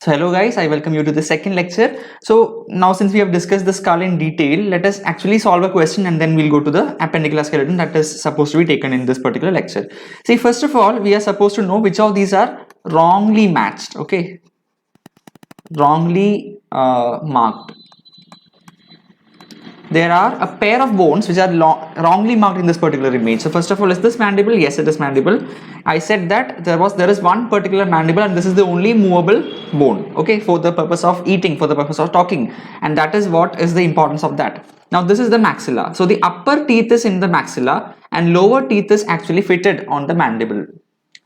So hello guys, I welcome you to the second lecture. So now since we have discussed the skull in detail, let us actually solve a question and then we'll go to the appendicular skeleton that is supposed to be taken in this particular lecture. See, first of all, we are supposed to know which of these are wrongly matched, okay? Wrongly marked. There are a pair of bones which are wrongly marked in this particular image. So first of all, is this mandible? Yes, it is mandible. I said that there is one particular mandible and this is the only movable bone, okay, for the purpose of eating, for the purpose of talking, and that is what is the importance of that. Now this is the maxilla. So the upper teeth is in the maxilla and lower teeth is actually fitted on the mandible.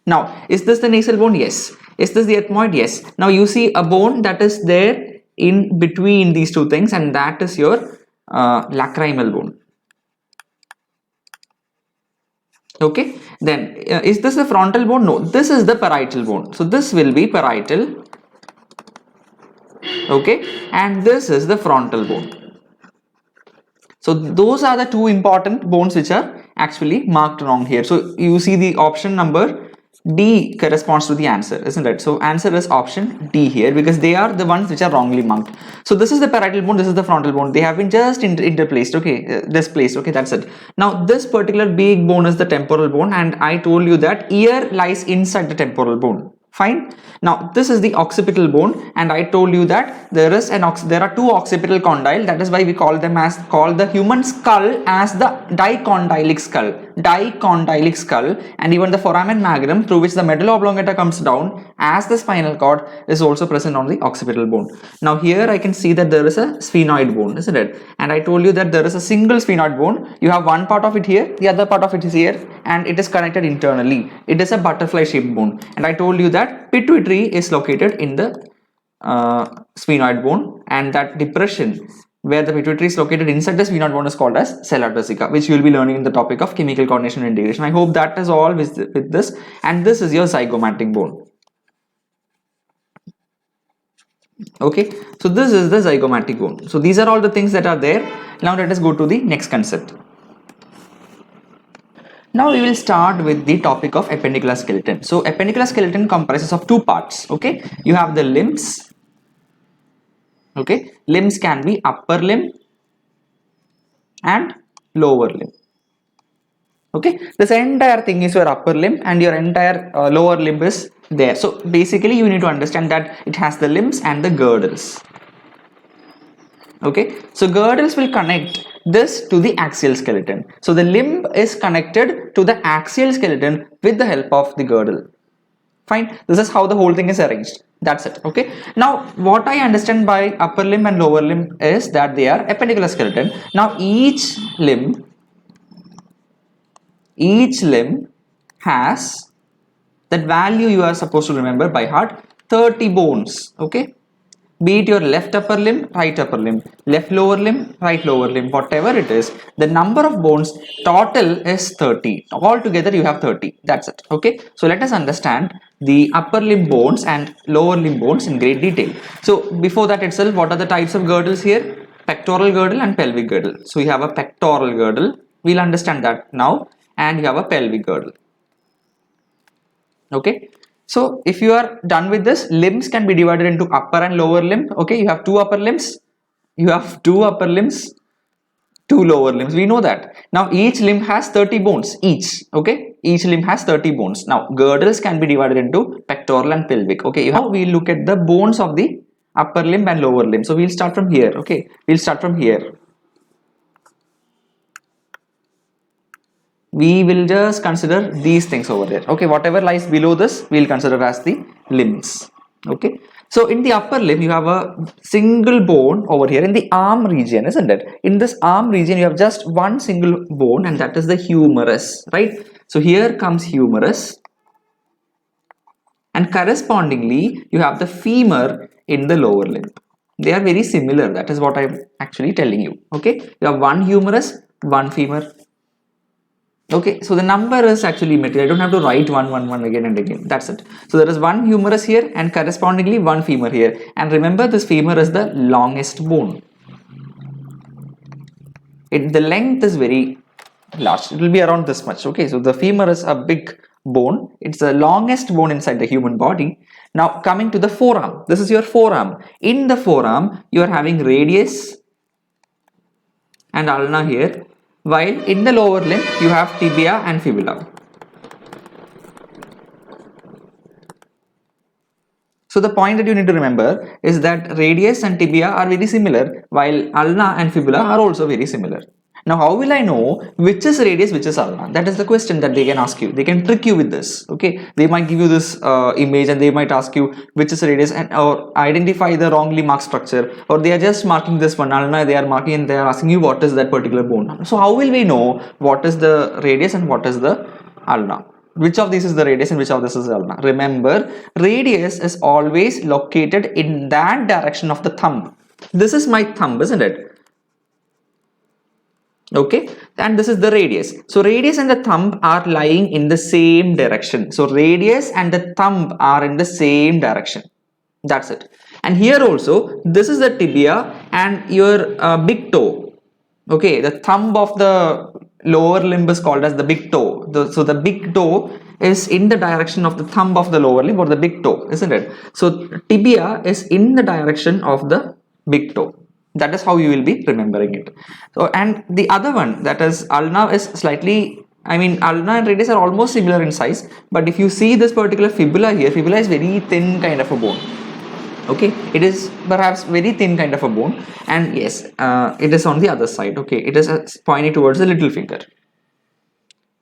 Now, is this the nasal bone? Yes. Is this the ethmoid? Yes. Now you see a bone that is there in between these two things, and that is your lacrimal bone. Okay, then is this the frontal bone? No, this is the parietal bone. So this will be parietal. Okay, and this is the frontal bone. So those are the two important bones which are actually marked wrong here. So you see the option number D corresponds to the answer, isn't it? So answer is option D here because they are the ones which are wrongly marked. So this is the parietal bone, this is the frontal bone. They have been just interplaced, okay, displaced, okay, that's it. Now this particular big bone is the temporal bone, and I told you that ear lies inside the temporal bone. Fine. Now this is the occipital bone, and I told you that there are two occipital condyle. That is why we call the human skull as the dicondylic skull, and even the foramen magnum through which the medulla oblongata comes down as the spinal cord is also present on the occipital bone. Now here I can see that there is a sphenoid bone, isn't it? And I told you that there is a single sphenoid bone. You have one part of it here, the other part of it is here, and it is connected internally. It is a butterfly shaped bone, and I told you that pituitary is located in the sphenoid bone, and that depression where the pituitary is located inside the sphenoid bone is called as sella turcica, which you will be learning in the topic of chemical coordination and integration. I hope that is all with this, and this is your zygomatic bone. Okay, so this is the zygomatic bone. So these are all the things that are there. Now let us go to the next concept. Now we will start with the topic of appendicular skeleton. So appendicular skeleton comprises of two parts. Okay, you have the limbs. Okay, limbs can be upper limb and lower limb. Okay, this entire thing is your upper limb and your entire lower limb is there. So basically you need to understand that it has the limbs and the girdles. Okay, so girdles will connect this to the axial skeleton. So the limb is connected to the axial skeleton with the help of the girdle. Fine, this is how the whole thing is arranged. That's it. Okay, now what I understand by upper limb and lower limb is that they are appendicular skeleton. Now each limb has that value you are supposed to remember by heart, 30 bones. Okay, be it your left upper limb, right upper limb, left lower limb, right lower limb, whatever it is, the number of bones total is 30. Altogether you have 30. That's it. Okay, so let us understand the upper limb bones and lower limb bones in great detail. So before that itself, what are the types of girdles here? Pectoral girdle and pelvic girdle. So you have a pectoral girdle, we'll understand that now, and you have a pelvic girdle. Okay, so if you are done with this, limbs can be divided into upper and lower limb. Okay, you have two upper limbs, two lower limbs. We know that. Now each limb has 30 bones each. Okay, each limb has 30 bones. Now girdles can be divided into pectoral and pelvic. Okay, now we look at the bones of the upper limb and lower limb. So we'll start from here. Okay, we'll start from here. We will just consider these things over there. Okay, whatever lies below this we'll consider as the limbs. Okay, so in the upper limb you have a single bone over here in the arm region, isn't it? In this arm region you have just one single bone, and that is the humerus, right? So here comes humerus, and correspondingly you have the femur in the lower limb. They are very similar. That is what I'm actually telling you. Okay, you have one humerus, one femur. Okay, so the number is actually material. I don't have to write one again and again. That's it. So there is one humerus here and correspondingly one femur here. And remember, this femur is the longest bone. The length is very large. It will be around this much. Okay, so the femur is a big bone. It's the longest bone inside the human body. Now coming to the forearm, this is your forearm. In the forearm, you are having radius and ulna here, while in the lower limb, you have tibia and fibula. So the point that you need to remember is that radius and tibia are very similar, while ulna and fibula are also very similar. Now, how will I know which is radius, which is ulna? That is the question that they can ask you. They can trick you with this. Okay, they might give you this image and they might ask you which is radius and or identify the wrongly marked structure, or they are just marking this one ulna. They are marking and they are asking you what is that particular bone. So how will we know what is the radius and what is the ulna? Which of these is the radius and which of this is the ulna? Remember, radius is always located in that direction of the thumb. This is my thumb, isn't it? Okay, and this is the radius. So radius and the thumb are lying in the same direction. So radius and the thumb are in the same direction. That's it. And here also, this is the tibia and your big toe. Okay, the thumb of the lower limb is called as the big toe. So the big toe is in the direction of the thumb of the lower limb, or the big toe, isn't it? So tibia is in the direction of the big toe. That is how you will be remembering it. So, and the other one, that is ulna, is slightly, I mean, ulna and radius are almost similar in size, but if you see this particular fibula here, fibula is very thin kind of a bone. Okay, it is perhaps very thin kind of a bone, and yes, it is on the other side. Okay, it is pointing towards the little finger,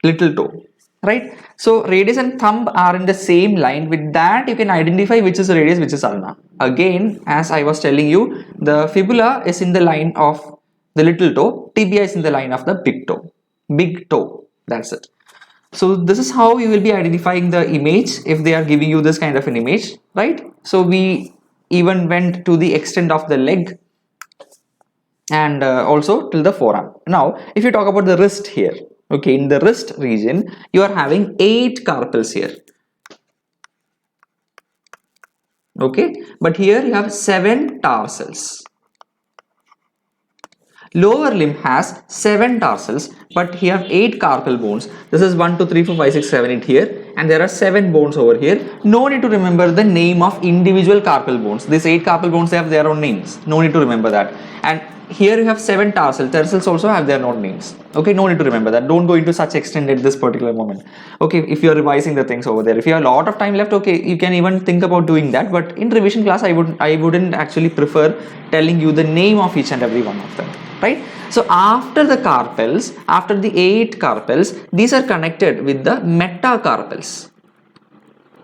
little toe, right? So radius and thumb are in the same line. With that, you can identify which is radius, which is ulna. Again, as I was telling you, the fibula is in the line of the little toe, tibia is in the line of the big toe. Big toe, that's it. So this is how you will be identifying the image if they are giving you this kind of an image, right? So we even went to the extent of the leg and also till the forearm. Now, if you talk about the wrist here, okay, in the wrist region, you are having 8 carpals here. Okay, but here you have 7 tarsals. Lower limb has 7 tarsals, but here have 8 carpal bones. This is 1, 2, 3, 4, 5, 6, 7, 8 here, and there are 7 bones over here. No need to remember the name of individual carpal bones. These 8 carpal bones, they have their own names. No need to remember that. And here you have 7 tarsals. Tarsals also have their own names. Okay, no need to remember that. Don't go into such extent at this particular moment. Okay, if you are revising the things over there, if you have a lot of time left, okay, you can even think about doing that. But in revision class, I wouldn't actually prefer telling you the name of each and every one of them. Right? So after the carpals, after the 8 carpals, these are connected with the metacarpals.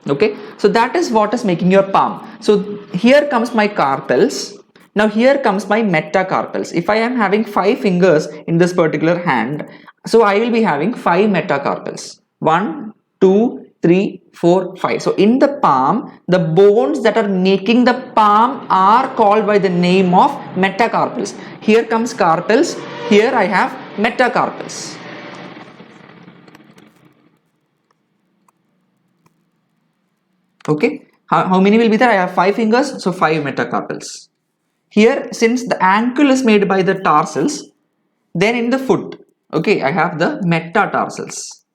Okay, so that is what is making your palm. So here comes my carpals. Now here comes my metacarpals. If I am having 5 fingers in this particular hand, so I will be having 5 metacarpals. 1, 2, 3, 4, 5. So in the palm, the bones that are making the palm are called by the name of metacarpals. Here comes carpals. Here I have metacarpals. Okay. How many will be there? I have 5 fingers, so 5 metacarpals. Here, since the ankle is made by the tarsals, then in the foot, okay, I have the metatarsals.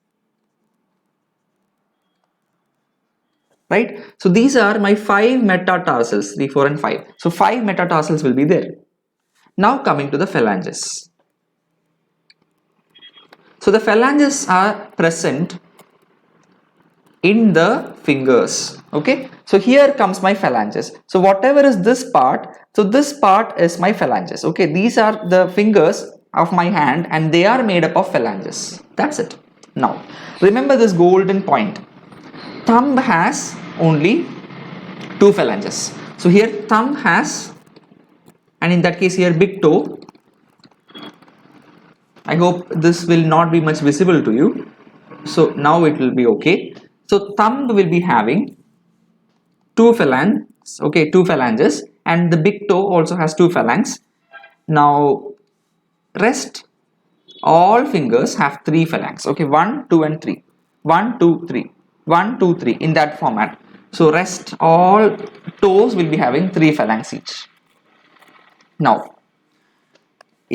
Right? So these are my 5 metatarsals, 3, 4 and 5. So 5 metatarsals will be there. Now coming to the phalanges. So the phalanges are present in the fingers. Okay, so here comes my phalanges. So whatever is this part, so this part is my phalanges. Okay, these are the fingers of my hand and they are made up of phalanges. That's it. Now remember this golden point. Thumb has only 2 phalanges. So here thumb has, and in that case here big toe. I hope this will not be much visible to you. So now it will be okay. So thumb will be having 2 phalanges, okay, 2 phalanges, and the big toe also has 2 phalanges. Now rest all fingers have 3 phalanges. Okay, 1, 2 and 3. 1, 2, 3. 1, 2, 3 in that format. So rest all toes will be having 3 phalanges each. Now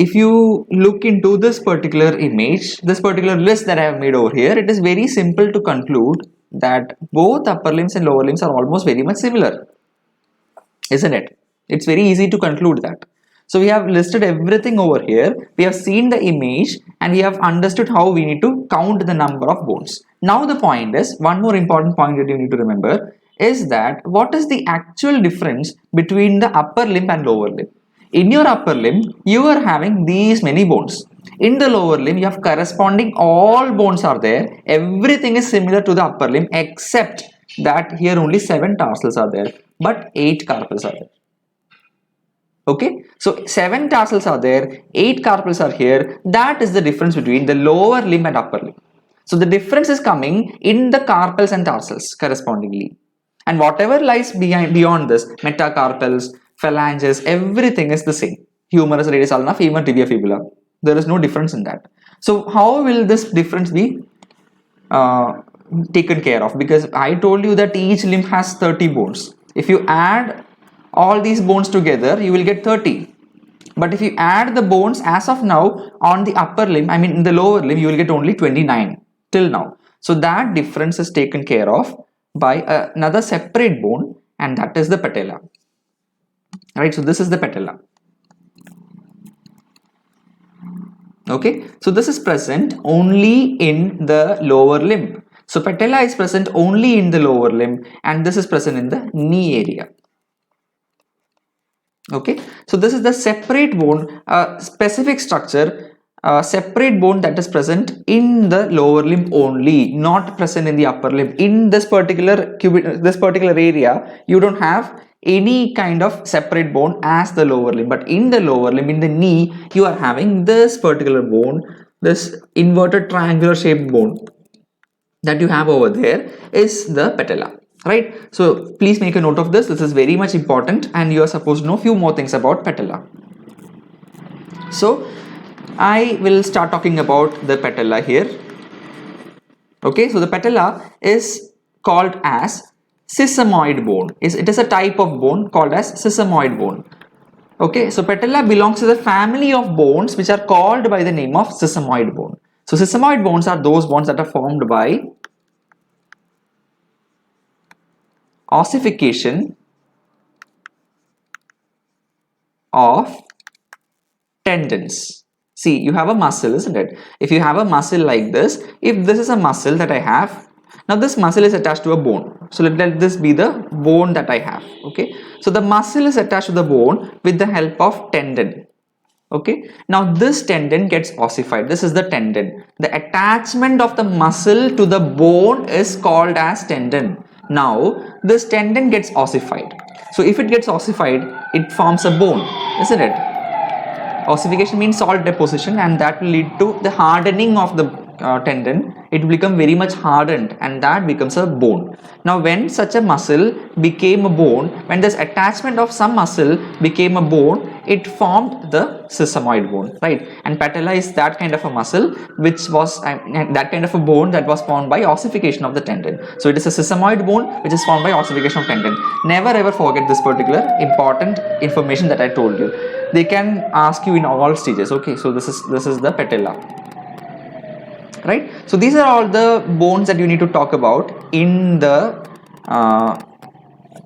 if you look into this particular image, this particular list that I have made over here, it is very simple to conclude that both upper limbs and lower limbs are almost very much similar, isn't it? It's very easy to conclude that. So we have listed everything over here. We have seen the image and we have understood how we need to count the number of bones. Now the point is, one more important point that you need to remember is that what is the actual difference between the upper limb and lower limb? In your upper limb, you are having these many bones. In the lower limb, you have corresponding, all bones are there. Everything is similar to the upper limb except that here only 7 tarsals are there, but 8 carpals are there. Okay, so 7 tarsals are there, 8 carpals are here. That is the difference between the lower limb and upper limb. So the difference is coming in the carpals and tarsals correspondingly. And whatever lies beyond this, metacarpals, phalanges, everything is the same. Humerus, radius, ulna, femur, tibia, fibula. There is no difference in that. So how will this difference be taken care of? Because I told you that each limb has 30 bones. If you add all these bones together, you will get 30. But if you add the bones as of now on the upper limb, I mean in the lower limb, you will get only 29 till now. So that difference is taken care of by another separate bone, and that is the patella. Right, so this is the patella. Okay, so this is present only in the lower limb. So patella is present only in the lower limb, and this is present in the knee area. Okay, so this is the separate bone, specific structure, separate bone that is present in the lower limb only, not present in the upper limb. In this particular area, you don't have any kind of separate bone as the lower limb, but in the lower limb, in the knee, you are having this particular bone, this inverted triangular shaped bone that you have over there is the patella. Right, so please make a note of this. This is very much important, and you are supposed to know few more things about patella. So I will start talking about the patella here. Okay, so the patella is called as sesamoid bone. It is a type of bone called as sesamoid bone. Okay, so patella belongs to the family of bones which are called by the name of sesamoid bone. So sesamoid bones are those bones that are formed by ossification of tendons. See, you have a muscle, isn't it? If you have a muscle like this, if this is a muscle that I have, now this muscle is attached to a bone. So let this be the bone that I have. Okay, so the muscle is attached to the bone with the help of tendon. Okay, now this tendon gets ossified. This is the tendon. The attachment of the muscle to the bone is called as tendon. Now this tendon gets ossified. So if it gets ossified, it forms a bone, isn't it? Ossification means salt deposition, and that will lead to the hardening of the tendon. It will become very much hardened, and that becomes a bone. Now when such a muscle became a bone, when this attachment of some muscle became a bone, it formed the sesamoid bone, right? And patella is that kind of a muscle which was that kind of a bone that was formed by ossification of the tendon. So it is a sesamoid bone which is formed by ossification of tendon. Never ever forget this particular important information that I told you. They can ask you in all stages. Okay, so this is the patella, right? So these are all the bones that you need to talk about in the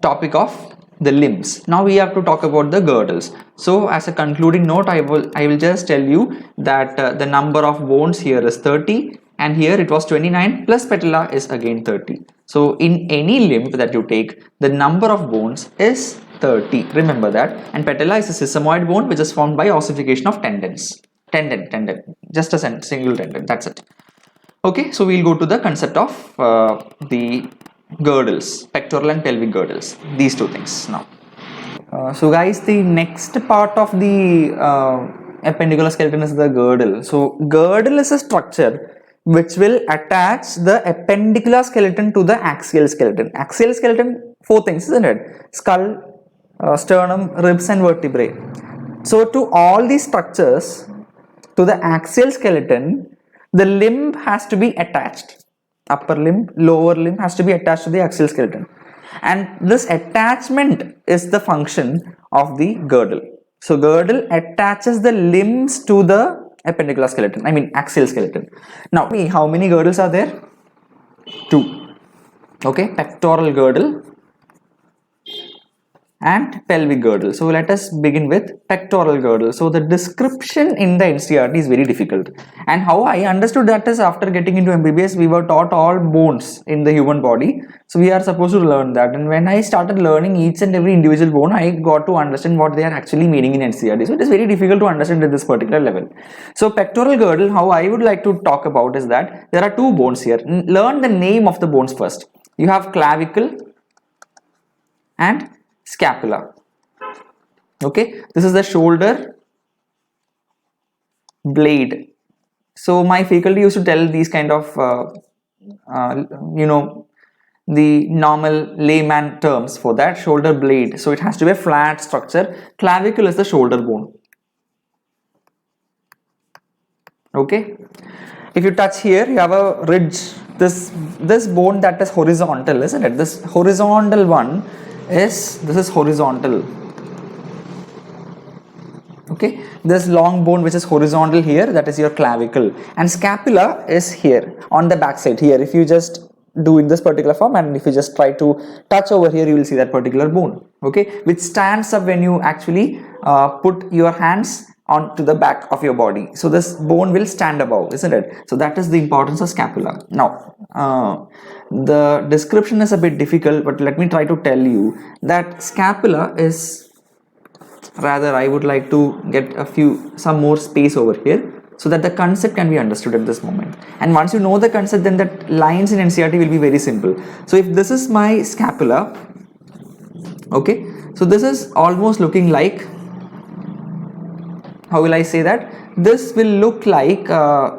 topic of the limbs. Now we have to talk about the girdles. So as a concluding note, I will just tell you that the number of bones here is 30, and here it was 29 plus patella is again 30. So in any limb that you take, the number of bones is 30. Remember that. And patella is a sesamoid bone which is formed by ossification of tendons. Tendon, just a single tendon. That's it. Okay, so we'll go to the concept of the girdles, pectoral and pelvic girdles, these two things now. So guys, the next part of the appendicular skeleton is the girdle. So girdle is a structure which will attach the appendicular skeleton to the axial skeleton. Axial skeleton, 4 things, isn't it? Skull, sternum, ribs and vertebrae. So to all these structures, to the axial skeleton, the limb has to be attached. Upper limb, lower limb has to be attached to the axial skeleton. And this attachment is the function of the girdle. So girdle attaches the limbs to the appendicular skeleton, I mean axial skeleton. Now, how many girdles are there? Two. Okay, pectoral girdle and pelvic girdle. So let us begin with pectoral girdle. So the description in the NCERT is very difficult, and how I understood that is after getting into MBBS we were taught all bones in the human body, so we are supposed to learn that, and when I started learning each and every individual bone I got to understand what they are actually meaning in NCERT. So it is very difficult to understand at this particular level. So pectoral girdle, how I would like to talk about is that there are two bones here. Learn the name of the bones first. You have clavicle and scapula. Okay, this is the shoulder blade. So my faculty used to tell these kind of the normal layman terms for that. Shoulder blade, so it has to be a flat structure. Clavicle is the shoulder bone. Okay, if you touch here you have a ridge. This bone that is horizontal, isn't it? This horizontal one is, this is horizontal. Okay, this long bone which is horizontal here, that is your clavicle, and scapula is here on the back side here. If you just do in this particular form and if you just try to touch over here, you will see that particular bone, okay, which stands up when you actually put your hands onto the back of your body. So this bone will stand above, isn't it? So that is the importance of scapula. Now the description is a bit difficult, but let me try to tell you that scapula is, rather I would like to get some more space over here so that the concept can be understood at this moment. And once you know the concept, then that lines in NCERT will be very simple. So if this is my scapula, okay, so this is almost looking like, how will I say that? This will look like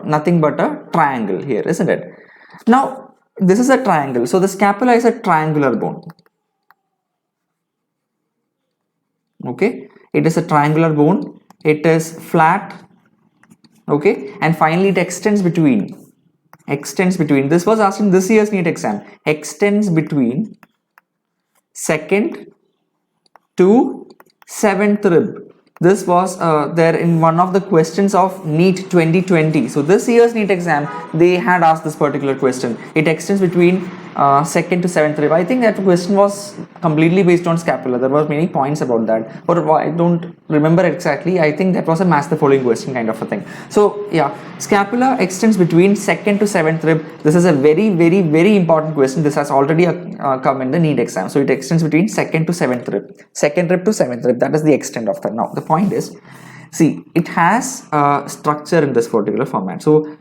nothing but a triangle here, isn't it? Now this is a triangle, so the scapula is a triangular bone. Okay, it is a triangular bone, it is flat, okay, and finally it extends between, this was asked in this year's NEET exam, extends between second to seventh rib. This was there in one of the questions of NEET 2020. So this year's NEET exam, they had asked this particular question. It extends between second to seventh rib. I think that question was completely based on scapula. There were many points about that, but I don't remember exactly. I think that was a match the following question kind of a thing. So yeah, scapula extends between second to seventh rib. This is a very, very, very important question. This has already come in the NEET exam. So it extends between second to seventh rib. Second rib to seventh rib. That is the extent of that. Now the point is, see, it has a structure in this particular format. So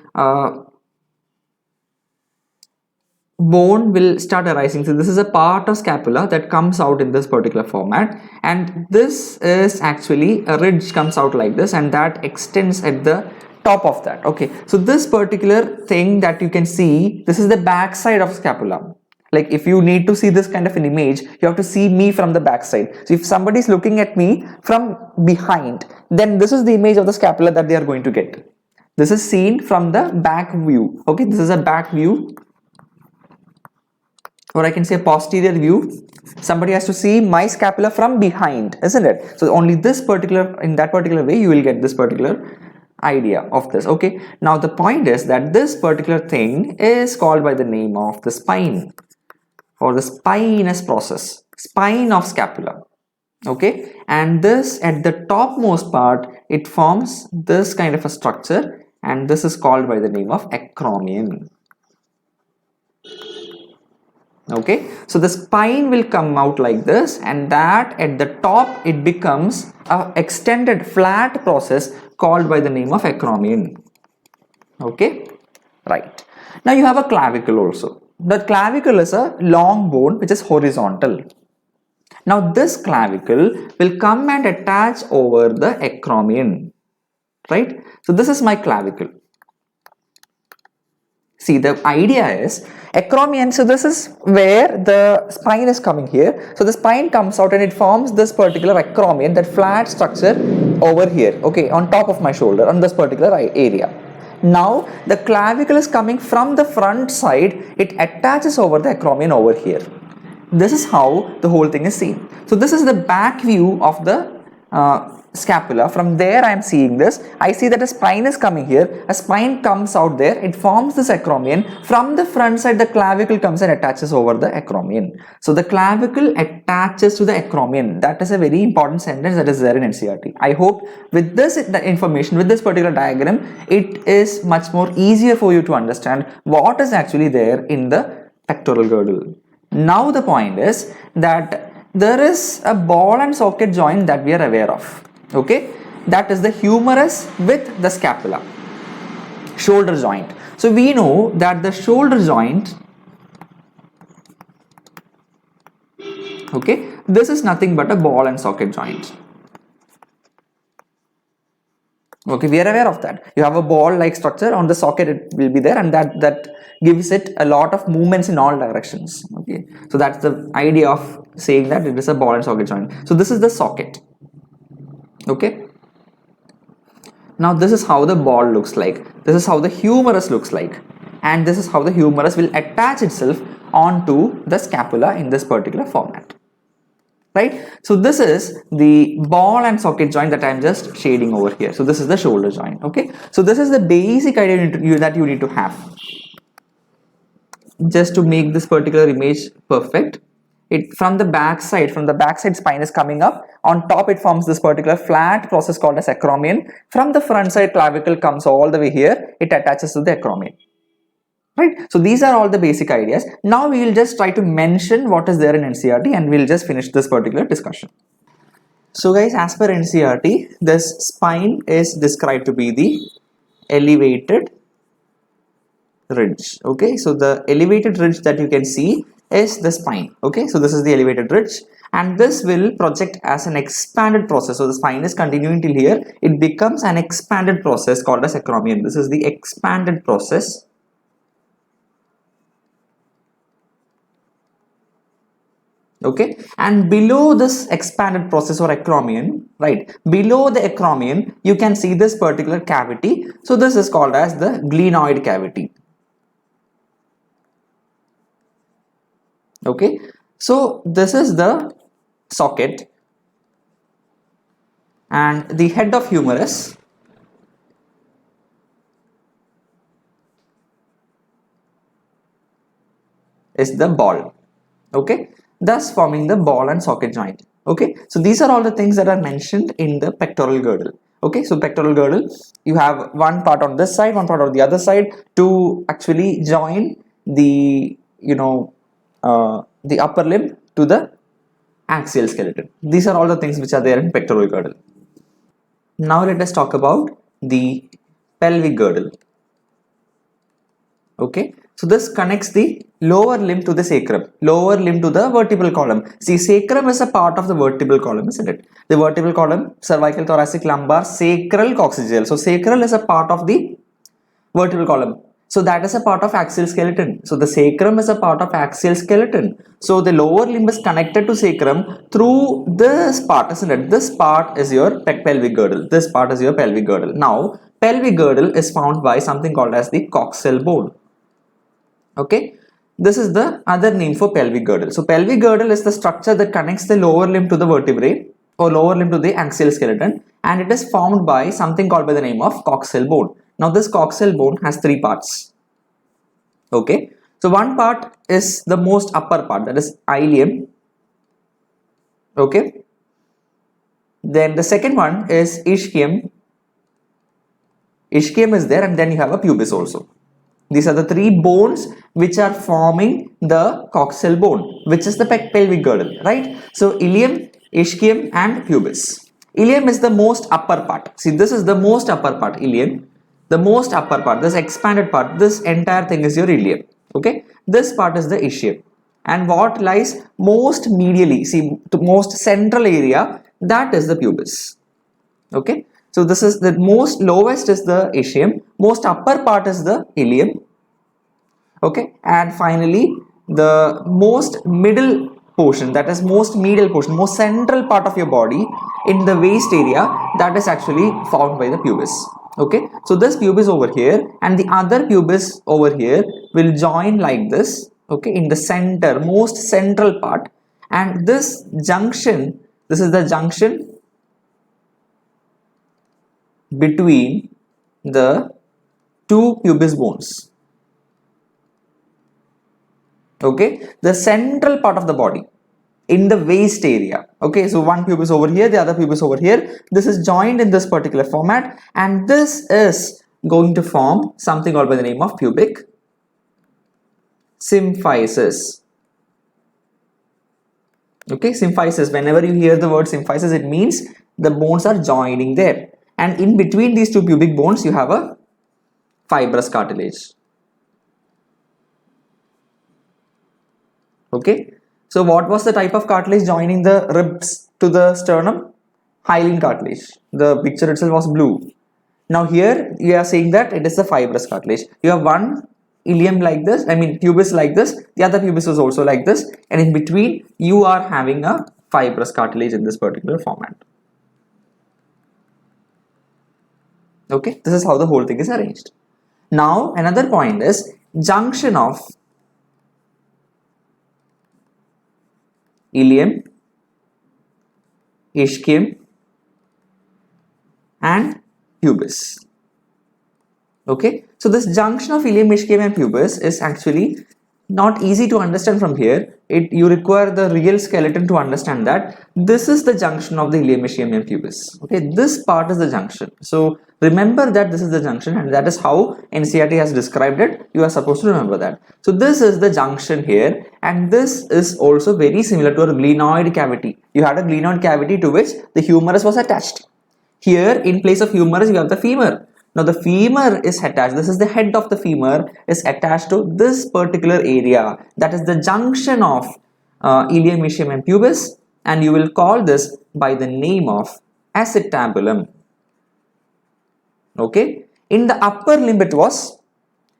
bone will start arising. So this is a part of scapula that comes out in this particular format, and this is actually a ridge comes out like this, and that extends at the top of that. Okay, so this particular thing that you can see, this is the back side of scapula. Like if you need to see this kind of an image, you have to see me from the back side. So if somebody is looking at me from behind, then this is the image of the scapula that they are going to get. This is seen from the back view. Okay, this is a back view, or I can say posterior view. Somebody has to see my scapula from behind, isn't it? So only this particular, in that particular way, you will get this particular idea of this. Okay, now the point is that this particular thing is called by the name of the spine, or the spinous process, spine of scapula. Okay, and this at the topmost part, it forms this kind of a structure, and this is called by the name of acromion. Okay, so the spine will come out like this, and that at the top it becomes a extended flat process called by the name of acromion. Okay, right. Now you have a clavicle also. The clavicle is a long bone which is horizontal. Now this clavicle will come and attach over the acromion, right? So this is my clavicle. See, the idea is acromion, so this is where the spine is coming here. So the spine comes out and it forms this particular acromion, that flat structure over here, okay, on top of my shoulder, on this particular area. Now the clavicle is coming from the front side, it attaches over the acromion over here. This is how the whole thing is seen. So this is the back view of the scapula. From there I am seeing this. I see that a spine is coming here. A spine comes out there. It forms this acromion. From the front side, the clavicle comes and attaches over the acromion. So the clavicle attaches to the acromion. That is a very important sentence that is there in NCERT. I hope with this information, with this particular diagram, it is much more easier for you to understand what is actually there in the pectoral girdle. Now the point is that there is a ball and socket joint that we are aware of. Okay, that is the humerus with the scapula, shoulder joint. So we know that the shoulder joint, okay, this is nothing but a ball and socket joint. Okay, we are aware of that. You have a ball like structure, on the socket it will be there, and that gives it a lot of movements in all directions. Okay, so that's the idea of saying that it is a ball and socket joint. So this is the socket. Okay, now this is how the ball looks like, this is how the humerus looks like, and this is how the humerus will attach itself onto the scapula in this particular format, right? So this is the ball and socket joint that I am just shading over here. So this is the shoulder joint. Okay, so this is the basic idea that you need to have just to make this particular image perfect. From the back side spine is coming up. On top it forms this particular flat process called as acromion. From the front side, clavicle comes all the way here. It attaches to the acromion. Right? So these are all the basic ideas. Now we will just try to mention what is there in NCERT and we'll just finish this particular discussion. So guys, as per NCERT, this spine is described to be the elevated ridge. Okay, so the elevated ridge that you can see is the spine. Okay, so this is the elevated ridge, and this will project as an expanded process. So the spine is continuing till here. It becomes an expanded process called as acromion. This is the expanded process. Okay, and below this expanded process or acromion, right, below the acromion you can see this particular cavity. So this is called as the glenoid cavity. Okay, so this is the socket and the head of humerus is the ball. Okay, thus forming the ball and socket joint. Okay, so these are all the things that are mentioned in the pectoral girdle. Okay, so pectoral girdle, you have one part on this side, one part on the other side to actually join the the upper limb to the axial skeleton. These are all the things which are there in pectoral girdle. Now let us talk about the pelvic girdle. Okay, so this connects the lower limb to the sacrum, lower limb to the vertebral column. See, sacrum is a part of the vertebral column, isn't it? The vertebral column, cervical, thoracic, lumbar, sacral, coccygeal. So sacral is a part of the vertebral column. So that is a part of axial skeleton. So the sacrum is a part of axial skeleton. So the lower limb is connected to sacrum through this part, isn't it? This part is your pelvic girdle. This part is your pelvic girdle. Now, pelvic girdle is found by something called as the coxal bone. Okay, this is the other name for pelvic girdle. So pelvic girdle is the structure that connects the lower limb to the vertebrae or lower limb to the axial skeleton, and it is formed by something called by the name of coxal bone. Now this coxal bone has three parts. Okay, so one part is the most upper part, that is ilium. Okay, then the second one is ischium. Ischium is there, and then you have a pubis also. These are the three bones which are forming the coxal bone, which is the pelvic girdle, right? So ilium, ischium and pubis. Ilium is the most upper part. See, this is the most upper part, ilium. The most upper part, this expanded part, this entire thing is your ilium. Okay, this part is the ischium. And what lies most medially, see, the most central area, that is the pubis. Okay, so this is the most lowest is the ischium, most upper part is the ilium. Okay, and finally the most middle portion, that is most medial portion, most central part of your body in the waist area, that is actually formed by the pubis. Okay, so this pubis over here and the other pubis over here will join like this. Okay, in the center, most central part, and this junction, this is the junction between the two pubis bones. Okay, the central part of the body in the waist area. Okay, so one pubis over here, the other pubis over here. This is joined in this particular format, and this is going to form something called by the name of pubic symphysis. Okay, symphysis. Whenever you hear the word symphysis, it means the bones are joining there, and in between these two pubic bones, you have a fibrous cartilage. Okay, so what was the type of cartilage joining the ribs to the sternum? Hyaline cartilage. The picture itself was blue. Now here you are saying that it is the fibrous cartilage. You have one ilium like this, pubis like this, the other pubis is also like this, and in between you are having a fibrous cartilage in this particular format. Okay, this is how the whole thing is arranged. Now another point is junction of ilium, ischium and pubis. Okay, so this junction of ilium, ischium and pubis is actually not easy to understand from here. You require the real skeleton to understand that this is the junction of the ilium, ischium and pubis. Okay, this part is the junction. So remember that this is the junction, and that is how NCERT has described it. You are supposed to remember that. So this is the junction here, and this is also very similar to a glenoid cavity. You had a glenoid cavity to which the humerus was attached. Here in place of humerus you have the femur. Now the femur is attached, this is the head of the femur, is attached to this particular area, that is the junction of ilium, ischium and pubis, and you will call this by the name of acetabulum. Okay, in the upper limb it was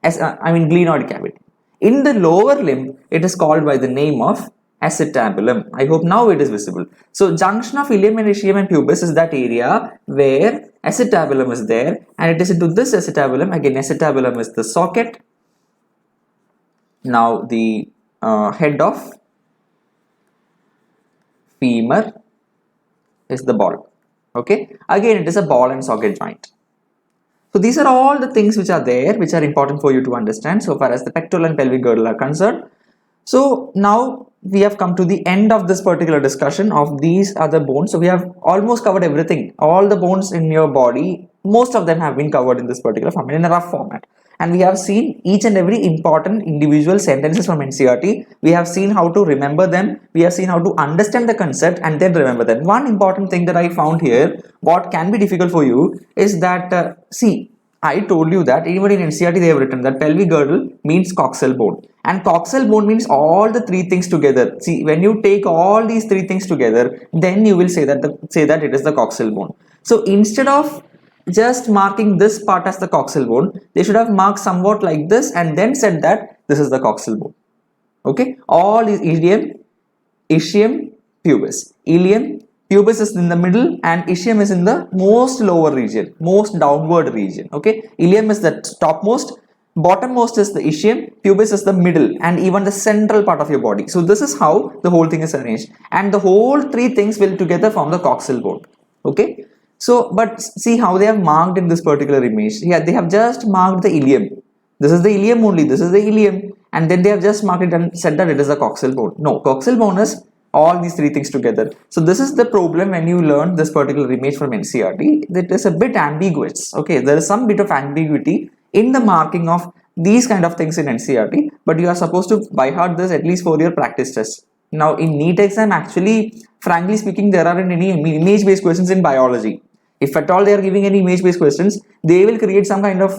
glenoid cavity. In the lower limb it is called by the name of acetabulum. I hope now it is visible. So junction of ilium and ischium and pubis is that area where acetabulum is there, and it is into this acetabulum. Again, acetabulum is the socket. Now the head of femur is the ball. Okay, again it is a ball and socket joint. So these are all the things which are there, which are important for you to understand so far as the pectoral and pelvic girdle are concerned. So now we have come to the end of this particular discussion of these other bones. So we have almost covered everything. All the bones in your body, most of them have been covered in this particular format, in a rough format. And we have seen each and every important individual sentences from NCERT. We have seen how to remember them. We have seen how to understand the concept and then remember them. One important thing that I found here, what can be difficult for you, is that, I told you that even in NCERT they have written that pelvic girdle means coxal bone, and coxal bone means all the three things together. See, when you take all these three things together, then you will say that it is the coxal bone. So instead of just marking this part as the coxal bone, they should have marked somewhat like this and then said that this is the coxal bone. Okay, all is ilium, ischium, pubis. Ilium, pubis is in the middle and ischium is in the most lower region, most downward region. Okay, ilium is the topmost, bottommost is the ischium, pubis is the middle and even the central part of your body. So this is how the whole thing is arranged, and the whole three things will together form the coxal bone. Okay, so but see how they have marked in this particular image. Yeah, they have just marked the ilium. This is the ilium only, this is the ilium, and then they have just marked it and said that it is a coxal bone. No, coxal bone is all these three things together. So this is the problem when you learn this particular image from NCERT. It is a bit ambiguous. Okay, there is some bit of ambiguity in the marking of these kind of things in NCERT, but you are supposed to by heart this at least for your practice test. Now in NEET exam, actually, frankly speaking, there aren't any image based questions in biology. If at all they are giving any image based questions, they will create some kind of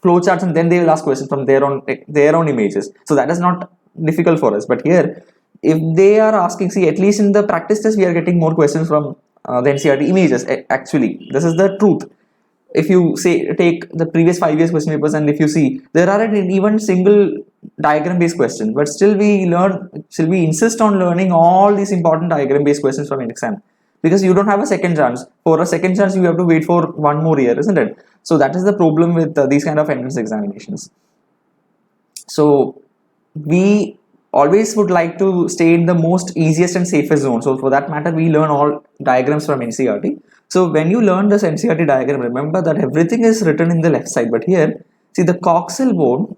flowcharts and then they will ask questions from their own images. So that is not difficult for us. But here, if they are asking, see, at least in the practice test, we are getting more questions from the NCERT images. Actually, this is the truth. If you say take the previous 5 years question papers, and if you see, there aren't even single diagram based questions, but still we insist on learning all these important diagram based questions from an exam, because you don't have a second chance. For a second chance, you have to wait for 1 more year, isn't it? So that is the problem with these kind of entrance examinations. So we always would like to stay in the most easiest and safest zone. So for that matter, we learn all diagrams from NCERT. So when you learn this NCERT diagram, remember that everything is written in the left side, but here, see the coxal bone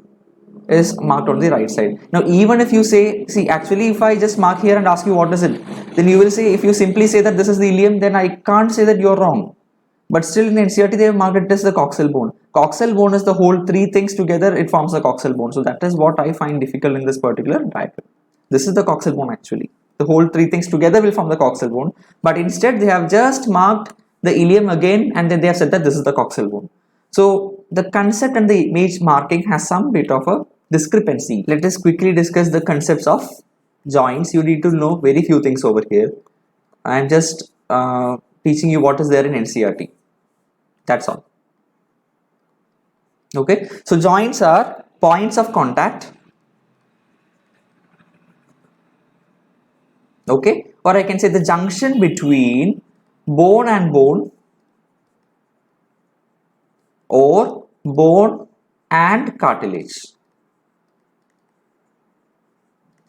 is marked on the right side. Now even if you say, see actually if I just mark here and ask you what is it, then you will say, if you simply say that this is the ilium, then I can't say that you're wrong. But still in NCERT they have marked it as the coxal bone. Coxal bone is the whole three things together, it forms the coxal bone. So that is what I find difficult in this particular diagram. This is the coxal bone actually. The whole three things together will form the coxal bone. But instead they have just marked the ilium again and then they have said that this is the coxal bone. So the concept and the image marking has some bit of a discrepancy. Let us quickly discuss the concepts of joints. You need to know very few things over here. I am just teaching you what is there in NCERT. That's all. Okay, so joints are points of contact. Okay, or I can say the junction between bone and bone, or bone and cartilage.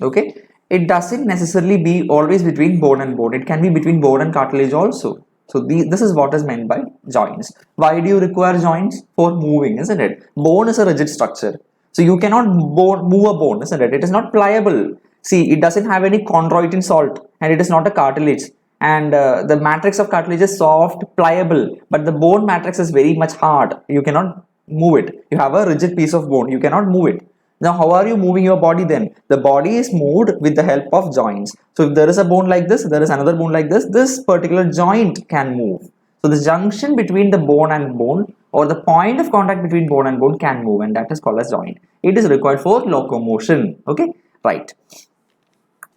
Okay, it doesn't necessarily be always between bone and bone, it can be between bone and cartilage also. So this is what is meant by joints. Why do you require joints? For moving, isn't it? Bone is a rigid structure, so you cannot move a bone, isn't it? It is not pliable. See, it doesn't have any chondroitin salt and it is not a cartilage, and the matrix of cartilage is soft, pliable, but the bone matrix is very much hard. You cannot move it. You have a rigid piece of bone, you cannot move it. Now how are you moving your body then? The body is moved with the help of joints. So if there is a bone like this, there is another bone like this particular joint can move. So the junction between the bone and bone, or the point of contact between bone and bone, can move, and that is called as joint. It is required for locomotion. Okay, right.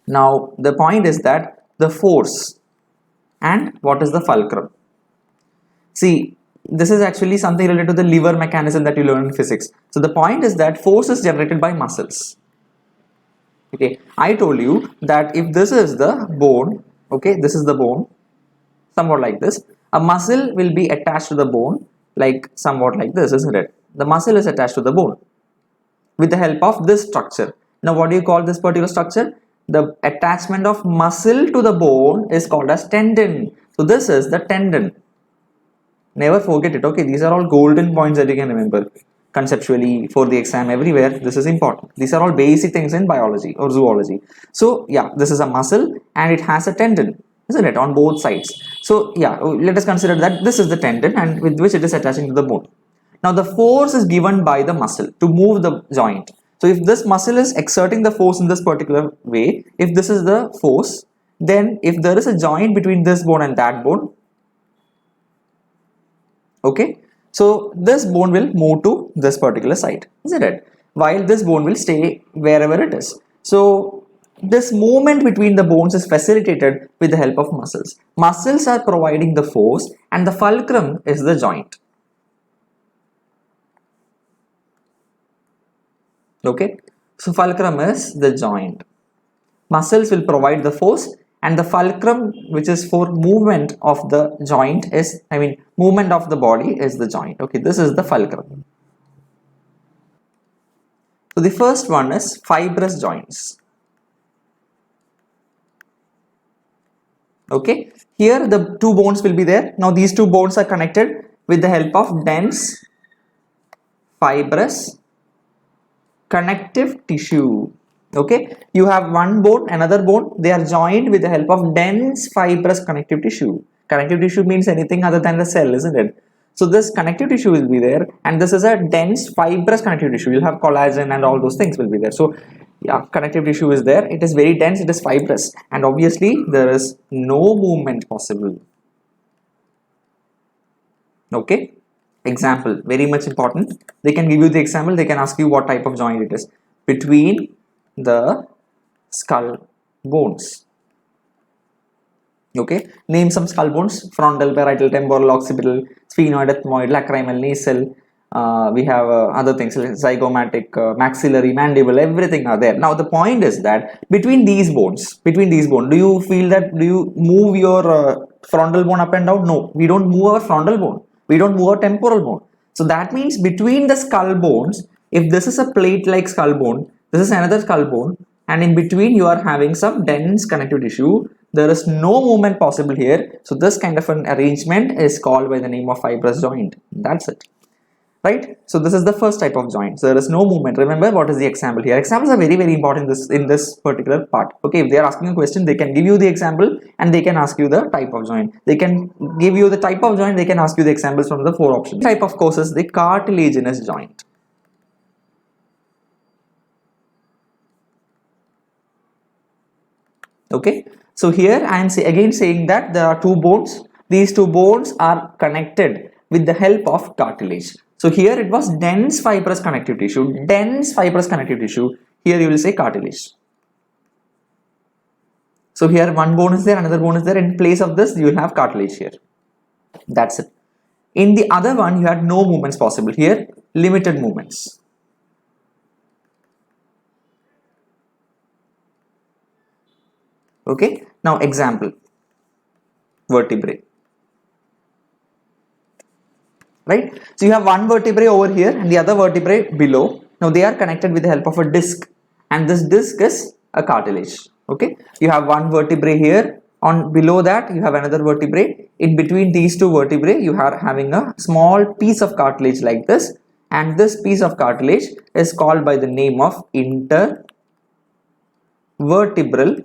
Now the point is that the force and what is the fulcrum. See, this is actually something related to the lever mechanism that you learn in physics. So the point is that force is generated by muscles. Okay, I told you that if this is the bone, okay, this is the bone, somewhat like this, a muscle will be attached to the bone, like somewhat like this, isn't it? The muscle is attached to the bone with the help of this structure. Now what do you call this particular structure? The attachment of muscle to the bone is called as tendon. So this is the tendon. Never forget it. Okay, these are all golden points that you can remember conceptually for the exam everywhere. This is important. These are all basic things in biology or zoology. So yeah, this is a muscle and it has a tendon, isn't it, on both sides. So yeah, let us consider that this is the tendon and with which it is attaching to the bone. Now the force is given by the muscle to move the joint. So if this muscle is exerting the force in this particular way, if this is the force, then if there is a joint between this bone and that bone, okay, so this bone will move to this particular side, isn't it? While this bone will stay wherever it is. So this movement between the bones is facilitated with the help of muscles. Muscles are providing the force and the fulcrum is the joint. Okay, so fulcrum is the joint. Muscles will provide the force and the fulcrum, which is for movement of the joint, is, movement of the body is the joint. Okay, this is the fulcrum. So the first one is fibrous joints. Okay, here the two bones will be there. Now these two bones are connected with the help of dense fibrous connective tissue. Okay, you have one bone, another bone, they are joined with the help of dense fibrous connective tissue. Connective tissue means anything other than the cell, isn't it? So this connective tissue will be there, and this is a dense fibrous connective tissue. You'll have collagen and all those things will be there. So yeah, connective tissue is there, it is very dense, it is fibrous, and obviously there is no movement possible. Okay, example, very much important. They can give you the example, they can ask you what type of joint it is. Between the skull bones. Okay, name some skull bones: frontal, parietal, temporal, occipital, sphenoid, ethmoid, lacrimal, nasal. We have other things like zygomatic, maxillary, mandible, everything are there. Now the point is that between these bones, do you feel that, do you move your frontal bone up and down? No, we don't move our frontal bone, we don't move our temporal bone. So that means between the skull bones, if this is a plate like skull bone, this is another skull bone, and in between you are having some dense connective tissue, there is no movement possible here. So this kind of an arrangement is called by the name of fibrous joint. That's it. Right? So this is the first type of joint. So there is no movement. Remember what is the example here. Examples are very important in this particular part. Okay, if they are asking a question, they can give you the example and they can ask you the type of joint. They can give you the type of joint, they can ask you the examples from the 4 options. Type of course is the cartilaginous joint. Okay, so here I am again saying that there are 2 bones. These 2 bones are connected with the help of cartilage. So here it was dense fibrous connective tissue. Dense fibrous connective tissue. Here you will say cartilage. So here one bone is there, another bone is there. In place of this, you will have cartilage here. That's it. In the other one, you had no movements possible. Here, limited movements. Okay. Now example. Vertebrae. Right, so you have one vertebrae over here and the other vertebrae below. Now they are connected with the help of a disc, and this disc is a cartilage. Okay, you have one vertebrae here, on below that you have another vertebrae. In between these 2 vertebrae you are having a small piece of cartilage like this, and this piece of cartilage is called by the name of intervertebral.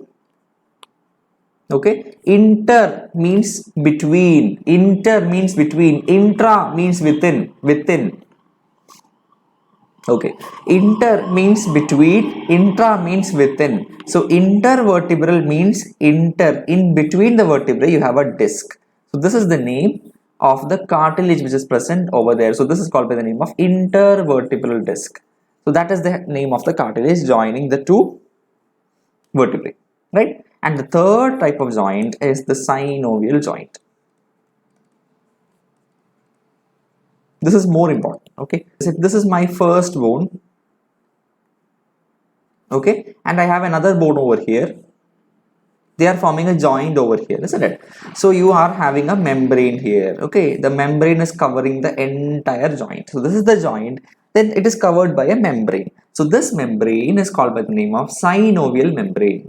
Okay, inter means between, inter means between, intra means within. Okay, inter means between, intra means within. So intervertebral means inter, in between the vertebrae you have a disc. So this is the name of the cartilage which is present over there. So this is called by the name of intervertebral disc. So that is the name of the cartilage joining the 2 vertebrae, right? And the third type of joint is the synovial joint. This is more important. Okay, so this is my first bone. Okay, and I have another bone over here. They are forming a joint over here, isn't it? So you are having a membrane here. Okay, the membrane is covering the entire joint. So this is the joint. Then it is covered by a membrane. So this membrane is called by the name of synovial membrane.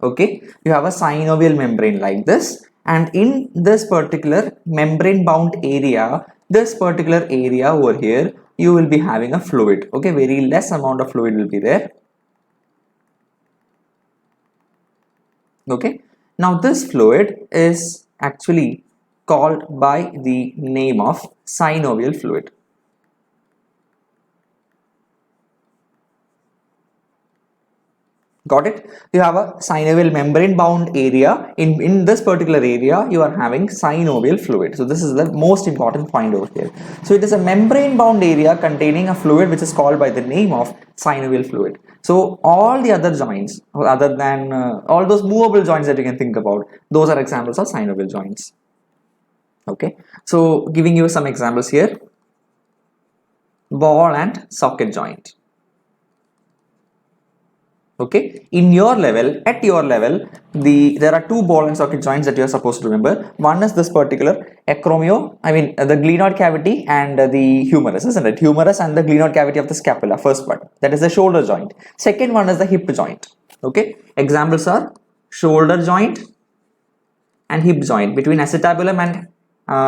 Okay, you have a synovial membrane like this, and in this particular membrane bound area, this particular area over here, you will be having a fluid. Okay, very less amount of fluid will be there. Okay, now this fluid is actually called by the name of synovial fluid. Got it? You have a synovial membrane bound area. In this particular area, you are having synovial fluid. So this is the most important point over here. So it is a membrane bound area containing a fluid which is called by the name of synovial fluid. So all the other joints, other than all those movable joints that you can think about, those are examples of synovial joints. Okay. So giving you some examples here. Ball and socket joint. Okay, in your level, at your level, there are 2 ball and socket joints that you are supposed to remember. One is this particular acromio, the glenoid cavity and the humerus, isn't it? Humerus and the glenoid cavity of the scapula, first part. That is the shoulder joint. Second one is the hip joint. Okay, examples are shoulder joint and hip joint between acetabulum and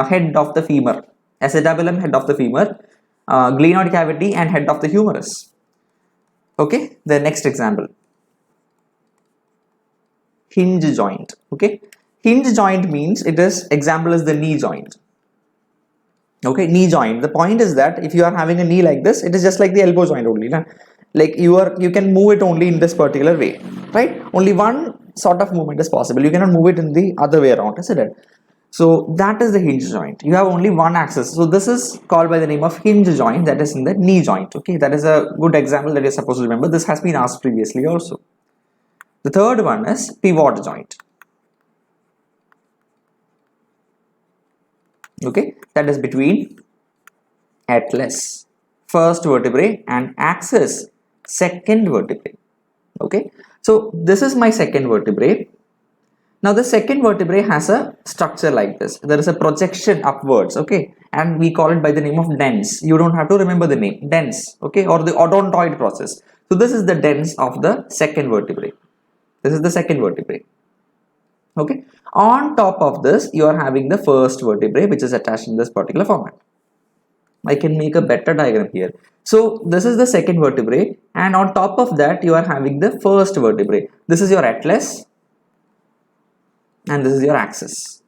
head of the femur. Acetabulum, head of the femur, glenoid cavity and head of the humerus. Okay, the next example. Hinge joint. Okay, hinge joint means example is the knee joint. Okay, knee joint. The point is that if you are having a knee like this, it is just like the elbow joint only. Na? Like you can move it only in this particular way, right? Only one sort of movement is possible. You cannot move it in the other way around, isn't it? So that is the hinge joint. You have only one axis. So this is called by the name of hinge joint, that is in the knee joint. Okay, that is a good example that you're supposed to remember. This has been asked previously also. The third one is pivot joint. Okay, that is between atlas, first vertebrae, and axis, second vertebrae. Okay, so this is my second vertebrae. Now the second vertebrae has a structure like this. There is a projection upwards, okay, and we call it by the name of dens. You don't have to remember the name, dens, okay, or the odontoid process. So So this is the dens of the second vertebrae. This is the second vertebrae. Okay. On top of this, you are having the first vertebrae, which is attached in this particular format. I can make a better diagram here. So this is the second vertebrae, and on top of that you are having the first vertebrae. This is your atlas and this is your axis.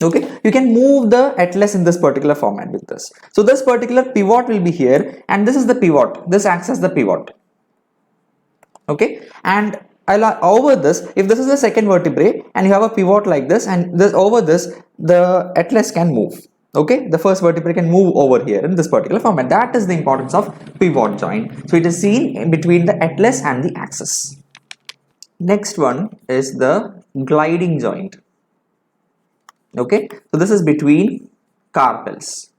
Okay, you can move the atlas in this particular format with this. So this particular pivot will be here, and this is the pivot. This acts as the pivot. Okay, and over this, if this is the second vertebrae and you have a pivot like this, and this over this, the atlas can move. Okay, the first vertebrae can move over here in this particular format. That is the importance of pivot joint. So it is seen in between the atlas and the axis. Next one is the gliding joint. Okay, so this is between carpels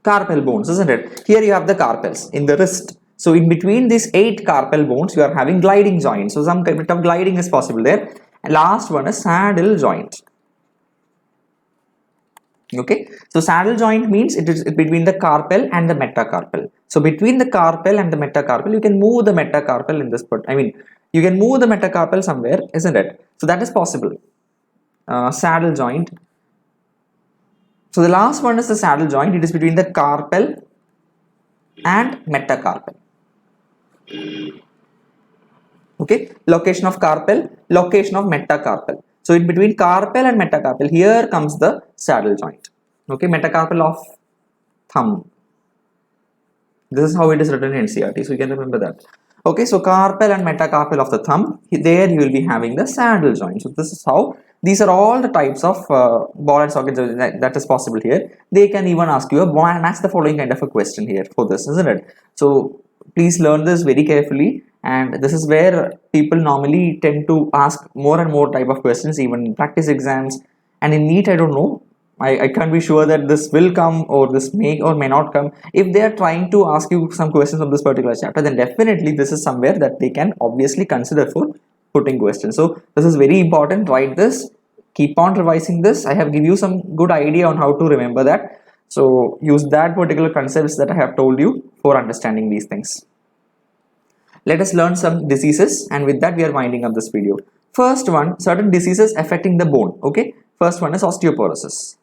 bones, isn't it? Here you have the carpels in the wrist. So in between these 8 carpal bones, you are having gliding joint. So some bit of gliding is possible there. And last one is saddle joint. Okay, so saddle joint means it is between the carpel and the metacarpal. So between the carpel and the metacarpal, you can move the metacarpal in this part. I mean, you can move the metacarpal somewhere, isn't it? So that is possible. Saddle joint. So the last one is the saddle joint. It is between the carpel and metacarpal. Okay, location of carpel, location of metacarpal. So in between carpel and metacarpal, here comes the saddle joint. Okay, metacarpal of thumb. This is how it is written in NCERT, so you can remember that. Okay, so carpal and metacarpal of the thumb, there you will be having the saddle joint. So this is how, these are all the types of ball and socket that is possible here. They can even ask you ask the following kind of a question here for this, isn't it? So please learn this very carefully, and this is where people normally tend to ask more and more type of questions, even in practice exams. And in NEET, I don't know, I can't be sure that this will come or this may or may not come. If they are trying to ask you some questions of this particular chapter, then definitely this is somewhere that they can obviously consider for putting questions. So this is very important. Write this, keep on revising this. I have given you some good idea on how to remember that. So use that particular concepts that I have told you for understanding these things. Let us learn some diseases, and with that we are winding up this video. First one, certain diseases affecting the bone. Okay, first one is osteoporosis.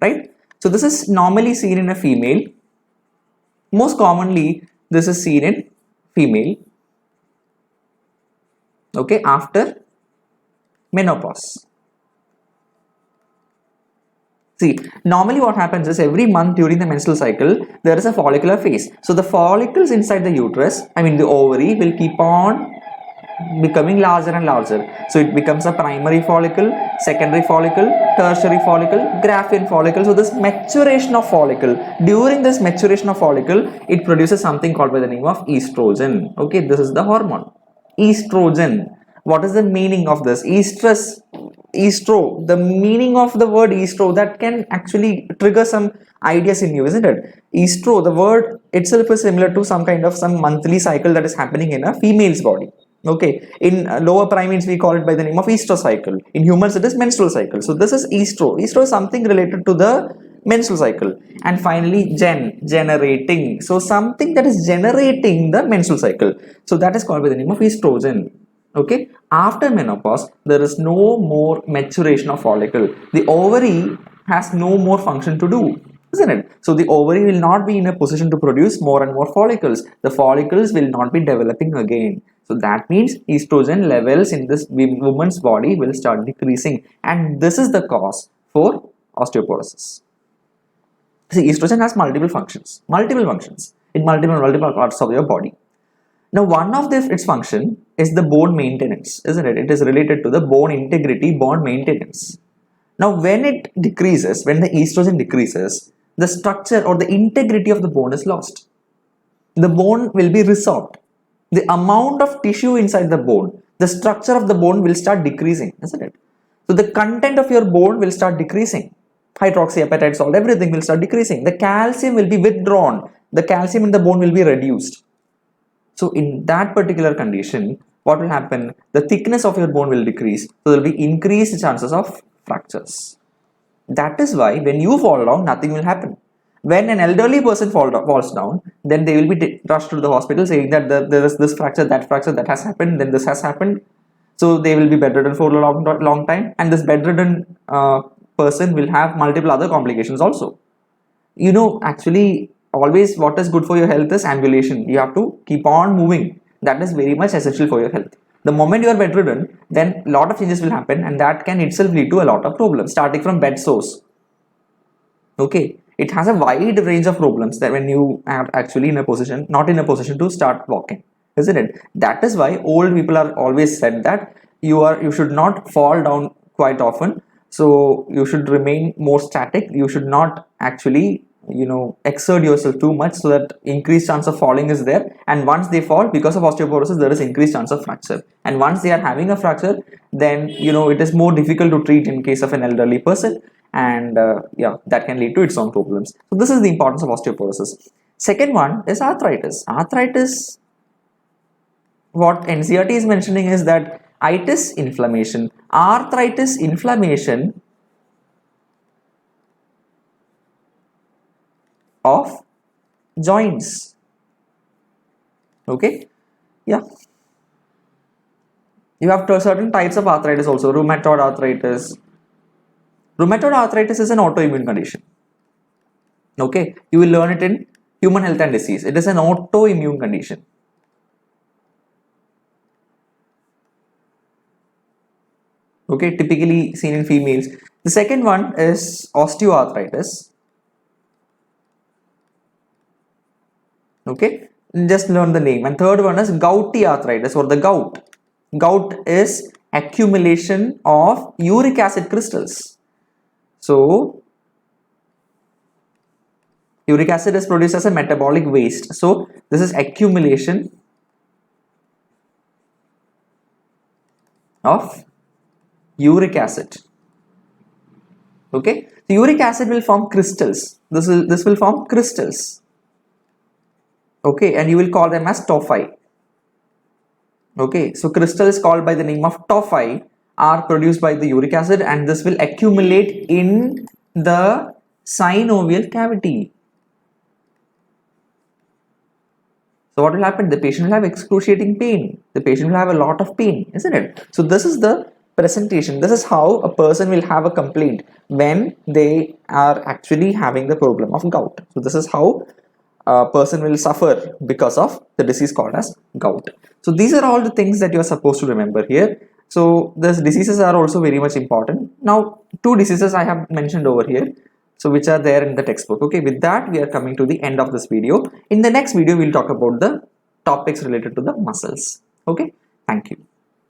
Right? So this is normally seen in a female. Most commonly this is seen in female. Okay, after menopause. See, normally what happens is every month during the menstrual cycle, there is a follicular phase. So the follicles inside the uterus, I mean the ovary, will keep on becoming larger and larger. So it becomes a primary follicle, secondary follicle, tertiary follicle, Graafian follicle. So this maturation of follicle, during this maturation of follicle, it produces something called by the name of estrogen. Okay, this is the hormone. Estrogen. What is the meaning of this? Estrus. Estro, the meaning of the word estro, that can actually trigger some ideas in you, isn't it? Estro, the word itself is similar to some kind of some monthly cycle that is happening in a female's body. Okay, in lower primates we call it by the name of estrocycle. In humans it is menstrual cycle. So this is estro. Estro is something related to the menstrual cycle. And finally generating. So something that is generating the menstrual cycle. So that is called by the name of estrogen. Okay, after menopause, there is no more maturation of follicle. The ovary has no more function to do, isn't it? So the ovary will not be in a position to produce more and more follicles. The follicles will not be developing again. So that means estrogen levels in this woman's body will start decreasing, and this is the cause for osteoporosis. See, estrogen has multiple functions in multiple parts of your body. Now, one of its function is the bone maintenance, isn't it? It is related to the bone integrity, bone maintenance. Now, when it decreases, when the estrogen decreases, the structure or the integrity of the bone is lost. The bone will be resorbed. The amount of tissue inside the bone, the structure of the bone will start decreasing, isn't it? So, the content of your bone will start decreasing. Hydroxyapatite salt, everything will start decreasing. The calcium will be withdrawn. The calcium in the bone will be reduced. So in that particular condition, what will happen? The thickness of your bone will decrease. So there will be increased chances of fractures. That is why when you fall down, nothing will happen. When an elderly person falls down, then they will be rushed to the hospital saying that there is this fracture, that has happened, then this has happened. So they will be bedridden for a long time, and this bedridden person will have multiple other complications also. Actually, always what is good for your health is ambulation. You have to keep on moving. That is very much essential for your health. The moment you are bedridden, then a lot of changes will happen, and that can itself lead to a lot of problems, starting from bed sores. Okay, it has a wide range of problems that when you are actually not in a position to start walking, isn't it? That is why old people are always said that you should not fall down quite often. So you should remain more static. You should not actually exert yourself too much, so that increased chance of falling is there. And once they fall, because of osteoporosis, there is increased chance of fracture. And once they are having a fracture, then it is more difficult to treat in case of an elderly person, and that can lead to its own problems. So this is the importance of osteoporosis. Second one is arthritis. What NCERT is mentioning is that arthritis inflammation of joints. Okay, yeah, you have certain types of arthritis also. Rheumatoid arthritis is an autoimmune condition. Okay, you will learn it in Human Health and Disease. It is an autoimmune condition. Okay, typically seen in females. The second one is osteoarthritis. Okay, just learn the name. And third one is gouty arthritis, or the gout. Gout is accumulation of uric acid crystals. So uric acid is produced as a metabolic waste. So this is accumulation of uric acid. Okay, the uric acid will form crystals. This will form crystals. Okay, and you will call them as tophi. Okay, so crystals called by the name of tophi are produced by the uric acid, and this will accumulate in the synovial cavity. So what will happen? The patient will have excruciating pain. The patient will have a lot of pain, isn't it? So this is the presentation. This is how a person will have a complaint when they are actually having the problem of gout. So this is how a person will suffer because of the disease called as gout. So these are all the things that you are supposed to remember here. So these diseases are also very much important. Now, two diseases I have mentioned over here, so which are there in the textbook. Okay, with that we are coming to the end of this video. In the next video, we'll talk about the topics related to the muscles. Okay, thank you.